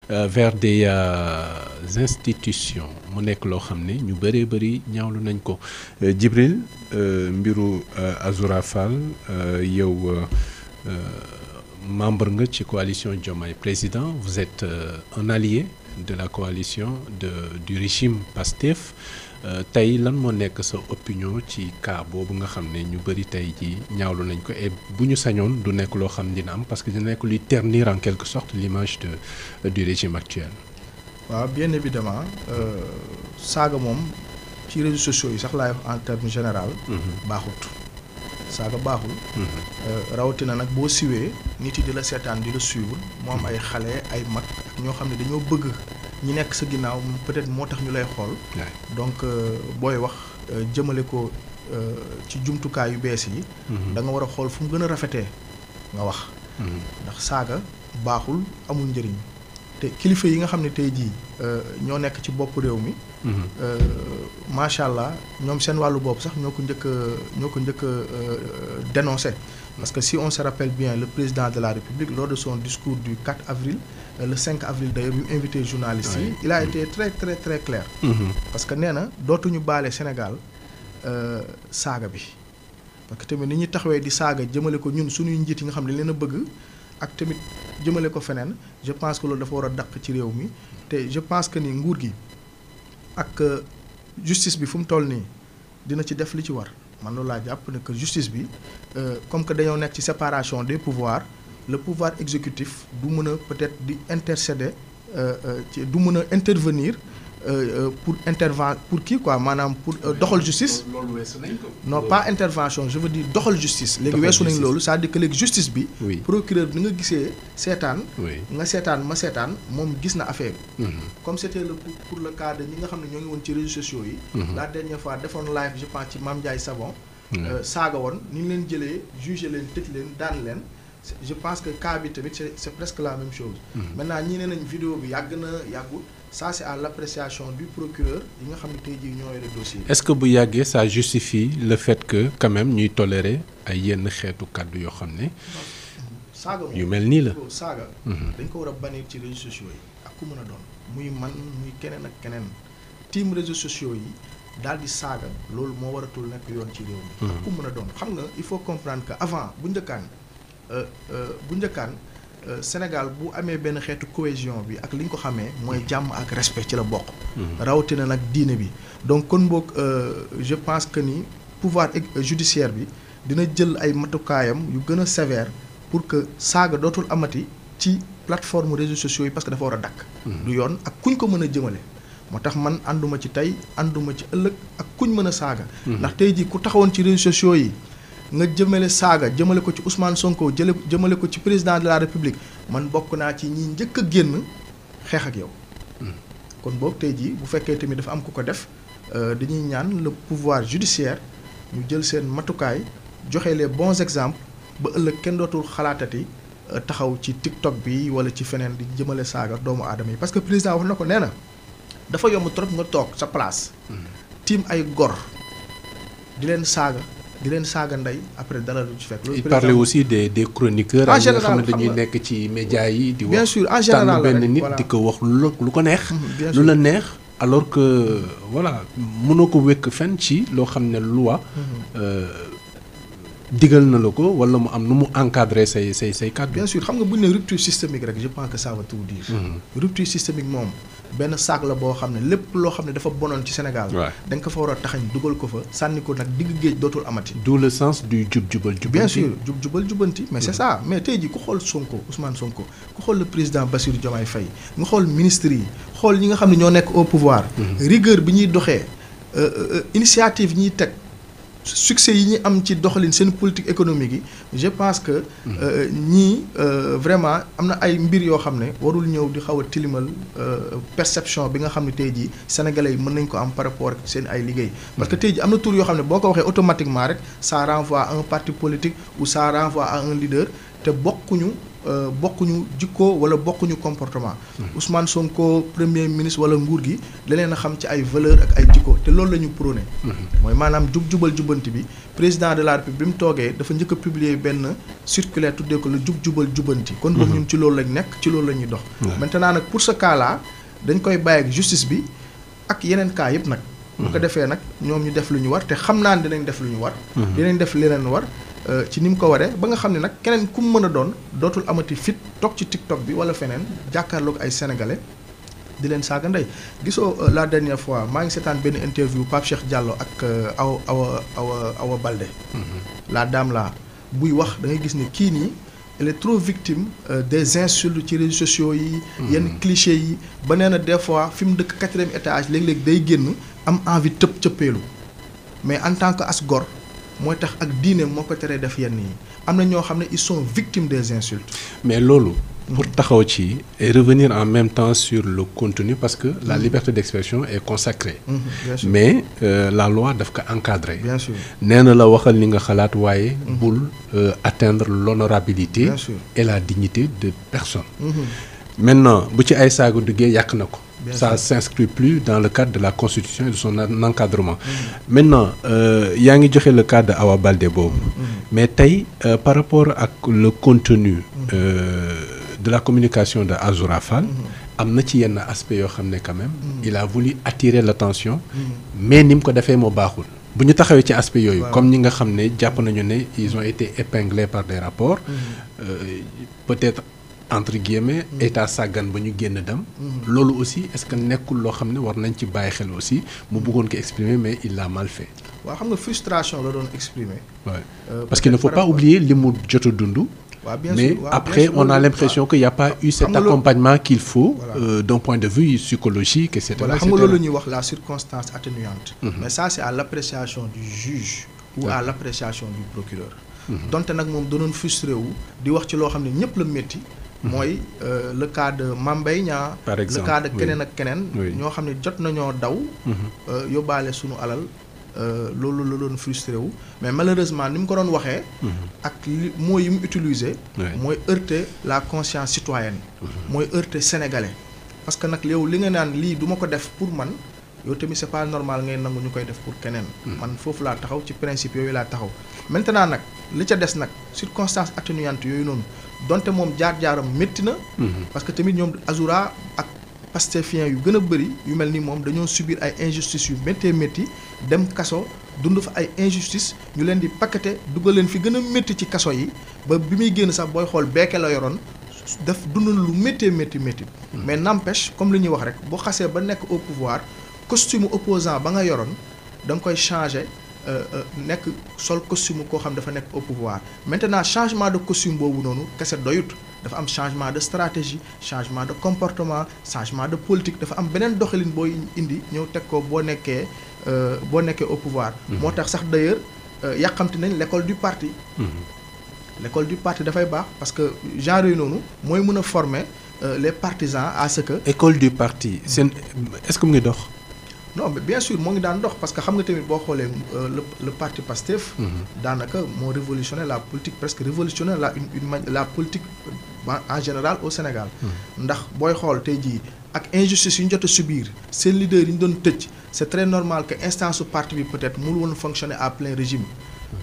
vers des institutions mu nekk loo xam ne ñu bëree bëri ñaawlu nañ ko Djibril mbiru Azoura Fall yow membre nga ci coalition Diomaye Président vous êtes un allié de la coalition du régime Pastef tey lan moo nekk sa opinion ci cas boobu nga xam ne ñu bëri tey ji ñaawlu nañ ko et bu ñu sañoon du nekk loo xam dina am parce que dina nekk luy ternir en quelque sorte l'image du régime actuel. waaw bien évidemment saaga moom ci réseaux sociaux yi sax laay wax en terme général. baaxut saaga baaxul. rawatina nag boo siwee nit yi di la seetaan di la suivre moo am ay xale ay mag ak ñoo xam ne dañoo bëgg ñi nekk sa ginnaaw peut-être moo tax ñu lay xool. donc booy wax jëmale ko ci jumtukaay yu bees yi. da nga war a xool fu mu gën a rafetee nga wax. ndax saaga baaxul amul njëriñ. te kilifa yi nga xam ne tey jii ñoo nekk ci bopp réew mi. macha allah ñoom seen wàllu bopp sax ñoo ko njëkk a dénoncé. parce que si on se rappelle bien le président de la République lors de son discours du 4 avril le 5 avril d'ailleurs bi mu invité journalistes yi. il a été très très très clair. parce que nee na dootuñu baale Sénégal saaga bi. parce que tamit ni ñuy taxawee di saaga jëmale ko ñun suñuy njiit yi nga xam ne leen a bëgg. ak tamit jëmale ko feneen je pense que loolu dafa war a dàq ci réew mi te je pense que ni nguur gi ak justice bi fu mu toll nii dina ci def li ci war man loolu laa jàpp ne que justice bi comme que dañoo nekk ci séparation des pouvoirs le pouvoir exécutif du mën a peut-être di intercéder ci du mën a intervenir pour kii quoi maanaam pour doxal justice. loolu weesu nañ ko. non pas intervention je veux dire doxal justice. léegi weesu nañ loolu c'est-à-dire que léegi justice bi. procureur bi nga gisee seetaan. nga seetaan ma seetaan moom gis na affaire bi. comme c'était pour le cas de ñi nga xam ne ñoo ngi woon ci réseaux sociaux yi. la dernière fois defoon live je pense ci Mame Ndiaye Savon. saaga woon ni ñu leen jëlee jugé leen tëj leen daan leen. je pense que cas bi tamit c'est presque la même chose. maintenant ñi ne nañ vidéo bi yàgg na yàggul. ça c'est à l'appréciation du procureur yi nga xam ne tey jii ñoo yore dossier. est-ce que bu yàggee ça justifie le fait que quand même ñuy tolérer ay yenn xeetu kàddu yoo xam ne. saaga moom yu mel nii la. saaga. dañ ko war a bannir ci réseaux sociaux yi ak ku mën a doon muy man muy keneen ak keneen team réseaux sociaux yi daal di saaga loolu moo waratul nekk yoon ci réew mi. ak ku mën a doon xam nga il faut comprendre que avant bu njëkkaan. Sénégal bu amee benn xeetu cohésion bi ak li ñu ko xamee mooy jàmm ak respect ci la bokk. rawatina nag diine bi donc kon boog je pense que ni pouvoir judiciaire bi dina jël ay matukaayam yu gën a sévère pour que saaga dootul amati ci plateforme réseaux sociaux yi parce que dafa war a dakk du yoon ak kuñ ko mën a jëmale. moo tax man ànduma ci tey ànduma ci ëllëg ak kuñ mën a saaga. ndax tey jii ku taxawoon ci réseaux sociaux yi. nga jëmale saaga jëmale ko ci Ousmane Sonko jëmale ko ci président de la République man bokk naa ci ñi njëkk a génn xeex ak yow. kon boog tey jii bu fekkee tamit dafa am ku ko def dañuy ñaan le pouvoir judiciaire ñu jël seen matukaay joxe les bons exemples ba ëllëg kenn dootul xalaatati taxaw ci TikTok bi wala ci feneen di jëmale saaga doomu aadama yi parce que président wax na ko nee na dafa yomb trop nga toog sa place. tiim ay gor di leen saaga ndey après dara du ci fekk. il parlait aussi des chroniqueurs. en général xam ne dañuy nekk ci médias yi. di wax bien sûr en général benn nit di ko wax lu ko neex. lu la neex alors que voilà mënoo ko wékk fenn ci loo xam ne loi. digal na la ko wala mu am nu mu encadrer say kàddu. bien sûr xam nga bu ñu ne rupture systémique rek je pense que ça veut tout dire. rupture systémique moom benn saak la boo xam ne lépp loo xam ne dafa bonoon ci Sénégal. dañ ko fa war a taxañ dugal ko fa sànni ko nag digg géej dootul amati. d'où le sens du jubal jubanti. bien sûr jubal jubanti mais c'est ça mais tey jii ku xool Sonko Ousmane Sonko ku xool le président Bassirou Diomaye Faye nga xool ministres yi xool ñi nga xam ne ñoo nekk au pouvoir. rigueur bi ñuy doxee initiative ñuy teg. succès yi ñu am ci doxalin seen politique économique yi je pense que ñii vraiment am na ay mbir yoo xam ne warul ñëw di xaw a tilimal perception bi nga xam ne tey jii sénégalais yi mën nañ ko am par rapport ak seen ay liggéey. parce que tey jii am na tur yoo xam ne boo ko waxee automatiquement rek ça renvoie à un parti politique ou ça renvoie à un leader te bokkuñu bokkuñu jikko wala bokkuñu comportement. Ousmane Sonko premier ministre wala nguur gi da leen a xam ci ay valeur ak ay jikko te loolu la ñu prôné. mooy maanaam jub-jubal jubanti bi président de la République bi mu toogee dafa njëkk a publier benn circulaire tuddee ko la jub-jubal jubanti. kon boog ñun ci loolu lañ nekk ci loolu la ñuy dox. maintenant nag pour ce cas là dañ koy bàyyi ak justice bi ak yeneen cas yëpp nag. bu ko defee nag ñoom ñu def lu ñu war te xam naa ne dinañ def lu ñu war. dinañ def leneen war. ci ni mu ko waree ba nga xam ne nag keneen ku mu mën a doon dootul amati fit toog ci TikTok bi wala feneen jàkkaarloog ay sénégalais di leen saaga ndey gisoo la dernière fois maa ngi seetaan benn interview Pape Cheikh Diallo ak Awa Balde. la dame là buy wax da ngay gis ne kii nii elle est trop victime des insultes ci réseaux sociaux yi. yenn clichés yi ba nee na des fois fi mu dëkk 4e étage léeg-léeg day génn am envie tëb cëppeelu mais en tant que as gor. mooy tax ak diine moo ko teree def yenn yi am na ñoo xam ne ils sont victimes des insultes. mais loolu. pour taxaw ci et revenir en même temps sur le contenu parce que la liberté d'expression est consacrée. Bien sûr. mais la loi daf ko encadrer. bien sûr nee na la waxal li nga xalaat waaye. bul atteindre l'honorabilité bien sûr. et la dignité de personne. maintenant bu ci ay saaga duggee yàq na ko. ça s'inscrit plus dans le cadre de la constitution et de son encadrement. Maintenant yaa ngi joxe le cas de Awa Baldé boobu. mais tey par rapport ak le contenu de la communication de Azoura Fall. am na ci yenn aspect yoo xam ne quand même. il a voulu attirer l'attention. mais ni mu ko defee moo baaxul. bu ñu taxawee ci aspect yooyu. comme ñi nga xam ne jàpp nañu ne ils ont été épinglés par des rapports. peut-être. entre guillemets état sàggan ba ñu génn dem. loolu aussi est-ce que nekkul loo xam ne war nañ ci bàyyi xel aussi mu bëggoon ko exprimer mais il l'a mal fait. waaw xam nga frustration la doon exprimer. parce qu'il ne faut pas oublier li mu jot a dund. mais après on a l'impression qu'il n'y a pas eu cet accompagnement qu'il faut. d'un point de vue psychologique et cetera. xam nga loolu la ñuy wax la circonstance atténuante. mais ça c'est à l'appréciation du juge. ou à l'appréciation du procureur. donte nag moom danoon frustré wu di wax ci loo xam ne ñëpp la métti. mooy le cas de Mame Mbaye Niang. par exemple le cas de keneen ak keneen. ñoo xam ne jot nañoo daw. yóbbaale sunu alal loolu la doon frustré wu. mais malheureusement ni mu ko doon waxee. ak li mots yi mu utiliser. mooy heurter la conscience citoyenne. mooy heurter sénégalais. parce que nag yow li nga naan lii du ma ko def pour man yow tamit c'est pas normal ngay nangu ñu koy def pour keneen. man foofu laa taxaw ci principe yooyu laa taxaw. maintenant nag li ca des nag circonstance atténuante yooyu noonu. donte moom jaar-jaaram métti na. parce que tamit ñoom Azoura ak Pastefien yu gën a bëri yu mel ni moom dañoo subir ay injustices yu méttee métti dem kaso dund fa ay injustice ñu leen di paqueté dugal leen fi gën a métti ci kaso yi ba bi muy génn sax booy xool beeke la yoroon def dund lu méttee métti. mais n'empêche comme li ñuy wax rek boo xasee ba nekk au pouvoir costume opposant ba nga yoroon da nga koy changer. nekk sol costume koo xam dafa nekk au pouvoir maintenant changement de costume boobu noonu kese doyut dafa am changement de stratégie changement de comportement changement de politique dafa am beneen doxalin booy indi ñëw teg ko boo nekkee au pouvoir. moo tax sax d'ailleurs yàqamti nañ l'école du parti. l'école du parti dafay baax parce que genre yooyu noonu mooy mën a former les partisans à ce que. école du parti seen est-ce que mu ngi dox. non mais bien sûr moo ngi daan dox parce que xam nga tamit boo xoolee le parti Pastef. daanaka moo révolutionné la politique presque révolutionné la politique en général au Sénégal. ndax booy xool tey jii ak injustice yu ñu jot a subir seen leader yi ñu doon tëj c'est très normal que instance su parti bi peut-être mënul woon fonctionner à plein régime.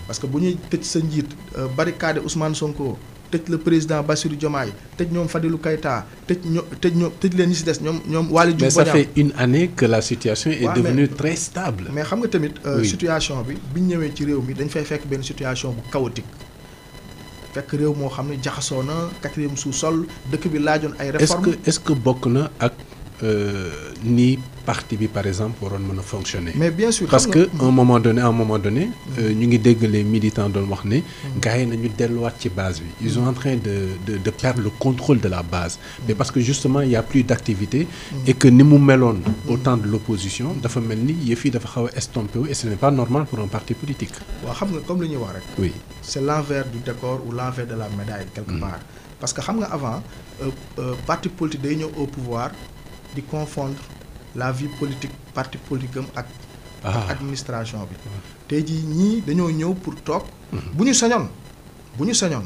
parce que bu ñuy tëj sa njiit barricade Ousmane Sonko. tëj le président Bassirou Diomaye tëj ñoom Fadilou Keïta tëj leen ñi ci des ñoom Waly Diouf Bodiang. mais ça fait une année que la situation est devenue très stable. mais xam nga tamit situation bi ñu ñëwee ci réew mi dañ fay fekk benn situation bu chaotique fekk réew moo xam ne jaxasoo na 4e sous-sol dëkk bi laajoon ay réformes. est-ce que bokk na ak ni parti bi par exemple waroon mën a fonctionner. mais bien sûr parce que à un moment donné ñu ngi dégg les militants doon wax ne. gars yi nañu delluwaat ci base bi. ils sont en train de perdre le contrôle de la base. mais parce que justement il y a plus d'activité. et que ni mu meloon au temps de l'opposition dafa mel ni yëf yi dafa xaw a estompé wu et ce n'est pas normal pour un parti politique. waaw xam nga comme li ñuy wax rek. oui c'est l'envers du décor ou l'envers de la médaille quelque part. parce que xam nga avant parti politique day ñëw au pouvoir di confondre la vie politique parti politique am ak administration bi. tey jii ñii dañoo ñëw pour toog. bu ñu sañoon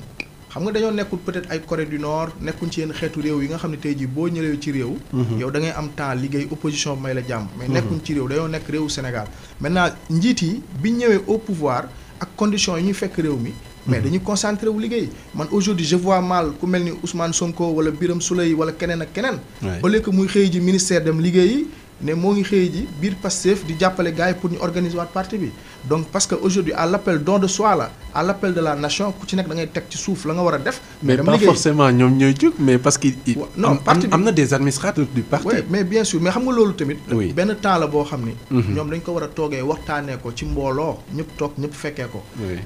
xam nga dañoo nekkul peut-être ay Corée du Nord nekkuñ ci yenn xeetu réew yi nga xam ne tey jii boo ñëwee ci réew. yow da ngay am temps liggéey opposition may la jàmm. mais nekkuñ ci réew dañoo nekk réewu Sénégal maintenant njiit yi biñ ñëwee au pouvoir ak conditions yi ñuy fekk réew mi. mais dañuy concentré wu liggéey man aujourd'hui je vois mal ku mel ni Ousmane Sonko wala Birame Souleye wala keneen ak keneen. au lieu que muy xëy ji ministère dem liggéeyi. ne moo ngi xëy ji biir Pastef di jàppale gars yi pour ñu organiser waat parti bi donc parce que aujourd'hui à l'appel don de soi la à l'appel de la nation ku ci nekk da ngay teg ci suuf la nga war a def. mais pas forcément ñoom ñooy jóg mais parce que. non parti bi am na des administrateurs du parti. oui mais bien sûr mais xam nga loolu tamit. oui benn temps la boo xam ni. ñoom dañ ko war a toogee waxtaanee ko ci mbooloo ñëpp toog ñëpp fekkee ko.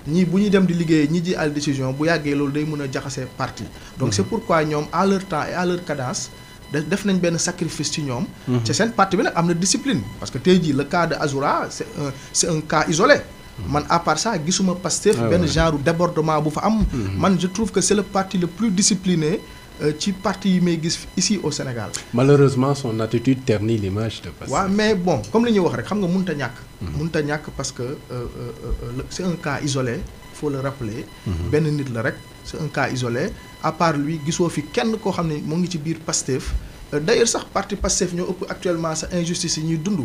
ñii bu ñuy dem di liggéey ñi ji à la décision bu yàggee loolu day mën a jaxase parti. donc c'est pourquoi ñoom à leur temps et à leur cadence. def nañ benn sacrifice ci ñoom. ci seen parti bi nag am na discipline. parce que tey jii le cas de Azoura c'est un cas isolé. man à part ça gisuma Pastef benn genre débordement bu fa am. man je trouve que c'est le parti le plus discipliné ci parti yi may gis ici au Sénégal. malheureusement son attitude ternit l'image de Pastef. waaw mais bon comme li ñuy wax rek xam nga mënut a ñàkk. mënut a ñàkk parce que c'est un cas isolé faut le rappeler. benn nit la rek c'est un cas isolé. à part lui gisoo fi kenn koo xam ne mu ngi ci biir Pastef d'ailleurs sax parti Pastef ñoo ëpp actuellement sa injustice yi ñuy dund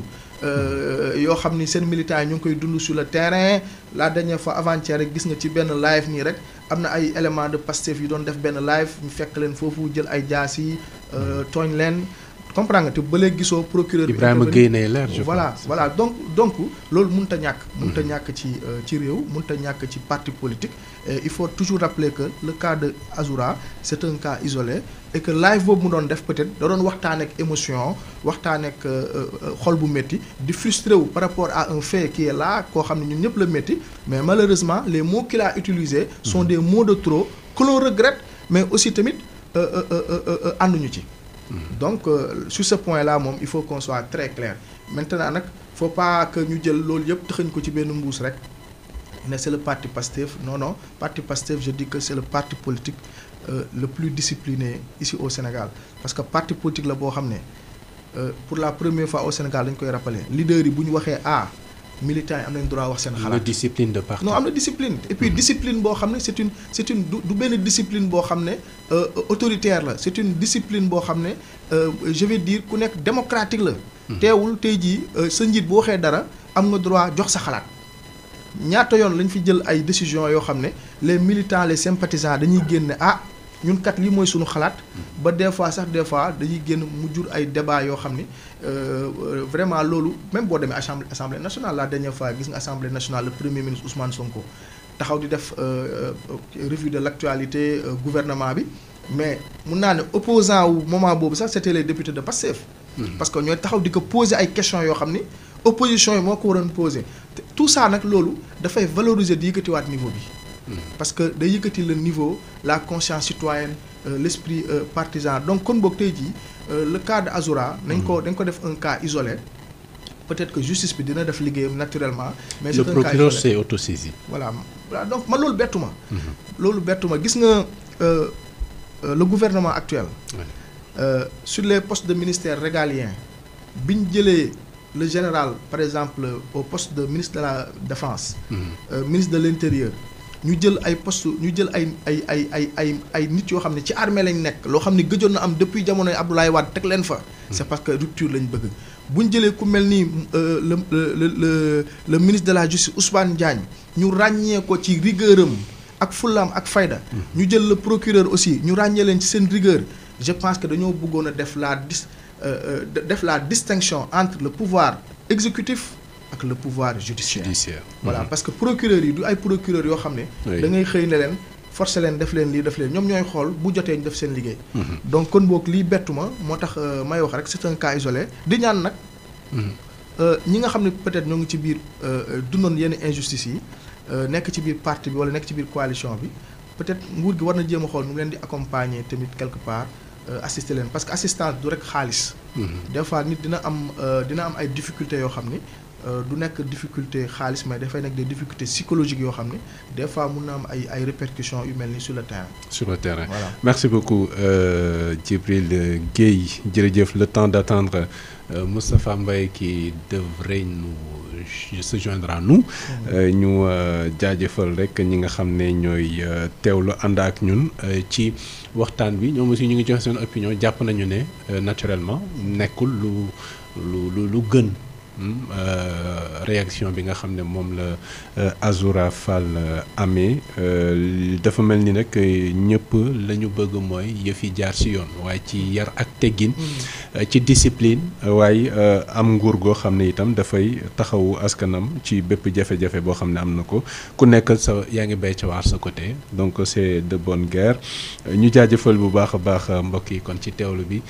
yoo xam ni seen militants yi ñu ngi koy dund sur le terrain la dernière fois avant-hier rek gis nga ci benn live nii rek am na ay éléments de Pastef yu doon def benn live ñu fekk leen foofu jël ay jaas yi tooñ leen comprends nga te ba léegi gisoo procureur bi Ibrahima Gueye nay leer je voilà voilà donc loolu mënut a ñàkk mënut a ñàkk ci réew mënut a ñàkk ci parti politique et il faut toujours rappeler que le cas de Azoura c'est un cas isolé et que live boobu mu doon def peut-être da doon waxtaan ak émotion waxtaan ak xol bu métti di frustré wu par rapport à un fait qui est là koo xam ne ñun ñëpp la métti mais malheureusement les mots qu'il a utilisés sont des mots de trop que l'on regrette mais aussi tamit ànduñu ci donc sur ce point-là moom il faut qu'on soit très clair maintenant nag faut pas que ñu jël loolu yëpp tëxañ ko ci benn mbuus rek ne c'est le parti Pastef non parti Pastef je dis que c'est le parti politique le plus discipliné ici au Sénégal parce que parti politique la boo xam ne pour la première fois au Sénégal dañ koy rappeler leader yi bu ñu waxee militants yi am nañ droit wax seen xalaat. am na discipline de parti. non am na discipline et puis discipline boo xam ne c'est une du benn discipline boo xam ne autoritaire la c'est une discipline boo xam ne je vais dire ku nekk démocratique la. teewul tey jii sa njiit bu waxee dara am nga droit jox sa xalaat ñaata yoon lañ fi jël ay décisions yoo xam ne les militants les sympathisants dañuy génne ñun kat lii mooy suñu xalaat ba des fois dañuy génn mu jur ay débat yoo xam ni vraiment loolu même boo demee assemblée nationale la dernière fois gis nga assemblée nationale le premier ministre Ousmane Sonko taxaw di def revue de l'actualité gouvernement bi mais mun naa ne opposant wu moment boobu sax c'était les députés de Pastef parce que ñooy taxaw di ko poser ay questions yoo xam ni opposition yi moo ko waroon poser tout ça nag loolu dafay valoriser di yëkkatiwaat niveau bi parce que day yëkkati le niveau la conscience citoyenne l'esprit partisan donc kon boog tey jii le cas de Azoura dañ ko def un cas isolé peut-être que justice bi dina def liggéeyam naturellement mais c'est un cas isolé. le procureur s'est autosaisi. voilà donc man loolu bettu ma loolu bettu ma gis nga le gouvernement actuel sur les postes de ministère régaliens bi ñu jëlee le général par exemple au poste de ministre de la défense ministre de l'intérieur ñu jël ay poste ñu jël ay nit yoo xam ne ci armée lañ nekk loo xam ne gëjoon na am depuis jamonoy Abdoulaye Wade teg leen fa c'est parce que rupture lañ bëgg bu ñu jëlee ku mel ni le ministre de la justice Ousmane Diagne ñu ràññee ko ci rigueuram ak fullaam ak fayda ñu jël le procureur aussi ñu ràññee leen ci seen rigueur je pense que dañoo bëggoon a def la distinction entre le pouvoir exécutif ak le pouvoir judiciaire. Voilà parce que procureurs yi du ay procureurs yoo xam ne da ngay xëy ne leen forcer leen def leen lii def leen ñoom ñooy xool bu jotee ñu def seen liggéey donc kon boog lii bettu ma moo tax may wax rek c'est un cas isolé di ñaan nag ñi nga xam ne peut-être ñoo ngi ci biir dundoon yenn injustice yi nekk ci biir parti bi wala nekk ci biir coalition bi peut-être nguur gi war na jéem a xool nu mu leen di accompagner tamit quelque part assister leen parce que assistance du rek xaalis des fois nit dina am ay difficultés yoo xam ni du nekk difficulté xaalis mais dafay nekk des difficultés psychologiques yoo xam ne des fois mun na am ay répercussions yu mel ni sur le terrain. Sur le terrain. Voilà. Merci beaucoup Djibril Gueye jërëjëf. Le temps d'attendre Moustapha Mbaye qui devrait se joindre à nous. ñu jaajëfal rek ñi nga xam ne ñooy teewlu ànd ak ñun ci waxtaan bi ñoom aussi ñu ngi joxe seen opinion jàpp nañu ne naturellement nekkul lu gën. Réaction bi nga xam ne moom la Azoura Fall amee dafa mel ni nag ñëpp la ñu bëgg mooy yëf yi jaar ci yoon waaye ci yar ak teggin ci discipline waaye am nguur goo xam ne itam dafay taxawu askanam ci bépp jafe-jafe boo xam ne am na ko ku nekk sa yaa ngi bay ca waar sa côté donc c'est de bonne guerre ñu jaajëfal bu baax a baax mbokk yi kon ci teewlu bi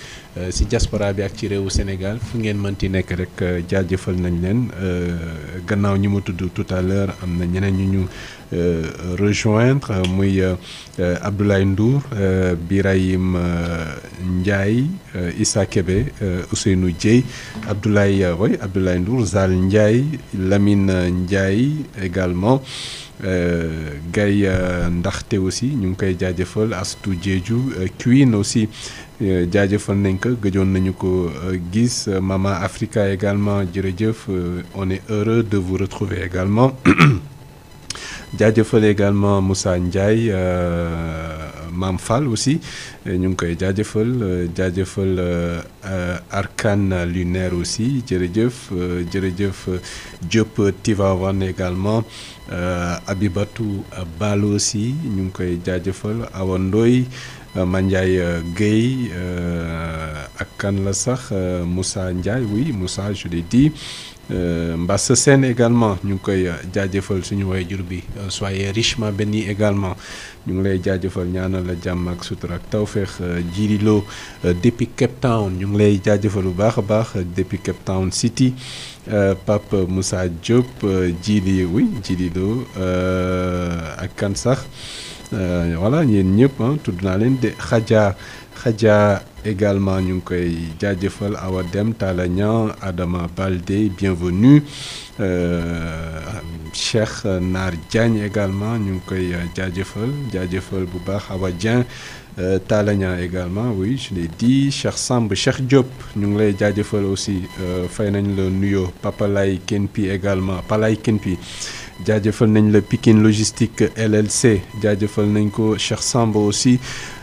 ci diaspora bi ak ci réewu Sénégal fu ngeen mënti nekk rek jaajëfal nañ leen gannaaw ñi ma tudd tout à l'heure am na ñeneen ñu rejoindre muy Abdoulaye Ndour Birahim Ndiaye Issa Kébé Ousseynou Dieye Abdoulaye Ndour Zal Ndiaye Lamine Ndiaye également Gaye Ndaxte aussi ñu ngi koy jaajëfal Astou Diédhiou Queen aussi jaajëfal nañ ko gëjoon nañu ko gis Mama Africa également jërëjëf on est heureux de vous retrouver également jaajëfal également Moussa Ndiaye Mam Fall aussi ñu ngi koy jaajëfal Arcane Lunaire aussi jërëjëf Diop Tivaouane également Abibatou Balo aussi ñu ngi koy jaajëfal Awa Ndoye Mandiaye Gueye ak kan la sax Moussa Ndiaye oui Moussa je l'ai dit Mbasse Sène également ñu ngi koy jaajëfal suñu waajur bi soyez richement bénis également ñu ngi lay jaajëfal ñaanal la jàmm ak sutura ak tawféex Djililo depuis Cape Town ñu ngi lay jaajëfal bu baax a baax depuis Cape Town City Pape Moussa Diop Djililo ak kan sax voilà ñeen ñëpp tudd naa leen de Khadja également ñu ngi koy jaajëfal Awa Dem Talla Niang Adama Baldé bienvenue Cheikh Nar Diagne également ñu ngi koy jaajëfal bu baax Awa Dieng Talla Niang également oui je l'ai dit Cheikh Samb Cheikh Diop ñu ngi lay jaajëfal aussi fay nañ la nuyoo Papalay Kenpi également Palay Kenpi jaajëfal nañ la Pikine Logistique LLC jaajëfal nañ ko Cheikh Samba aussi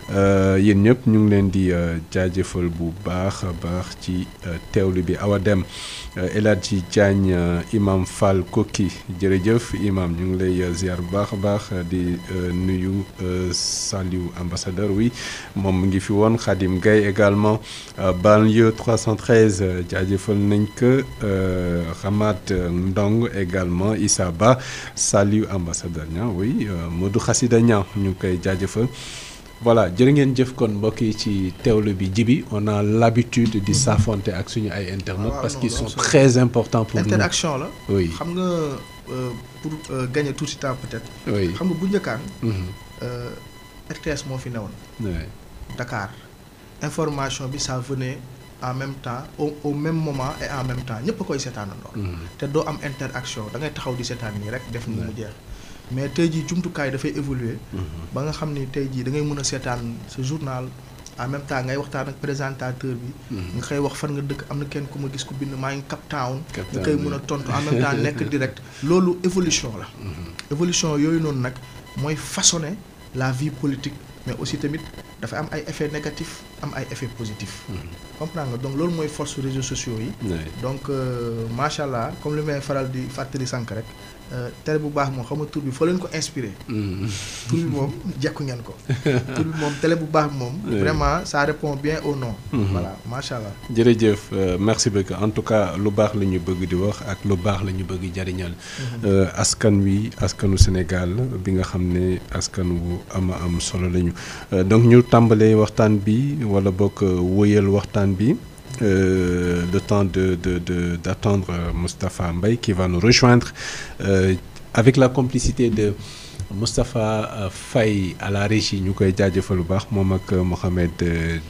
yéen ñëpp ñu ngi leen di jaajëfal bu baax a baax ci teewlu bi Awa Dem El Hadji Diagne Imam Fall Koki jërëjëf Imam ñu ngi lay ziar bu baax a baax di nuyu Saliou ambassadeur oui moom mu ngi fi woon Khadim Gaye également banlieue 313 jaajëfal nañ ko Hamad Ndong également Issa Ba Saliou ambassadeur ña oui Modou Khassida Niang ñu ngi koy jaajëfal. Voilà jërë ngeen jëf kon mbokk yi ci teewlu bi Djibi on a l'habitude di s'affronter ak suñu ay internautes parce qu'ils sont très importants pour nous. Interaction la. Oui xam nga pour gagner tout ce temps peut-être. Oui xam nga bu njëkkaan. RTS moo fi newoon. Dakar information bi ça venait en même temps au même moment et en même temps ñëpp a koy seetaanandoo. te doo am interaction da ngay taxaw di seetaan nii rek def ni mu jeex. mais tey jii jumtukaay dafay évoluer ba nga xam ni tey jii da ngay mën a seetaan sa journal en même temps ngay waxtaan ak présentateur bi. nga koy wax fan nga dëkk am na kenn ku ma gis ku bind maa ngi Cape Town. nga koy mën a tontu en même temps nekk direct. loolu évolution la. évolution yooyu noonu nag mooy façonner la vie politique mais aussi tamit dafa am ay effets négatifs am ay effets positifs. comprends nga donc loolu mooy force réseaux sociaux yi. donc macha allah comme li may faral di fàttali sànq rek. télé bu baax moom xam nga tur bi fa leen ko inspiré. tur bi moom jekku ngeen ko. tur bi moom télé bu baax moom. vraiment ça répond bien au nom. voilà macha allah. jërëjëf merci beaucoup en tout cas lu baax la ñu bëgg di wax ak lu baax la ñu bëgg jariñal. askan wi askanu Sénégal bi nga xam ne askan wu am solo lañu donc ñu tàmbalee waxtaan bi wala bokk wóyal waxtaan bi. Le temps d'attendre Moustapha Mbaye qui va nous rejoindre avec la complicité de Moustapha Faye à la régie ñu koy jaajëfal bu baax moom ak Mohamed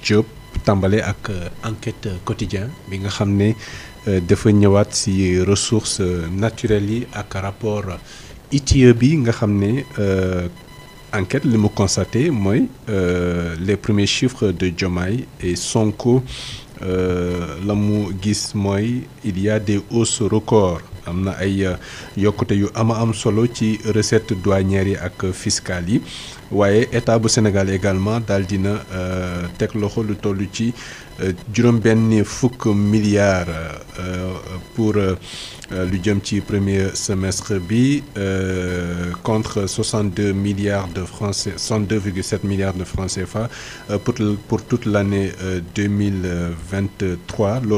Diop tàmbale ak enquête quotidien bi nga xam ne dafa ñëwaat ci ressources naturelles yi ak rapport ITIE bi nga xam ne enquête li mu constaté mooy les premiers chiffres de Diomaye et Sonko la mu gis mooy il y a des hausses records am na ay yokkute yu am solo ci recettes douanières yi ak fiscales yi waaye état bu Sénégal également daal dina teg loxo lu toll ci juróom-benn fukk milliards pour lu jëm ci premier semestre bi contre 62 milliards de francs 62,7 milliards de francs CFA pour toute l'année 2023.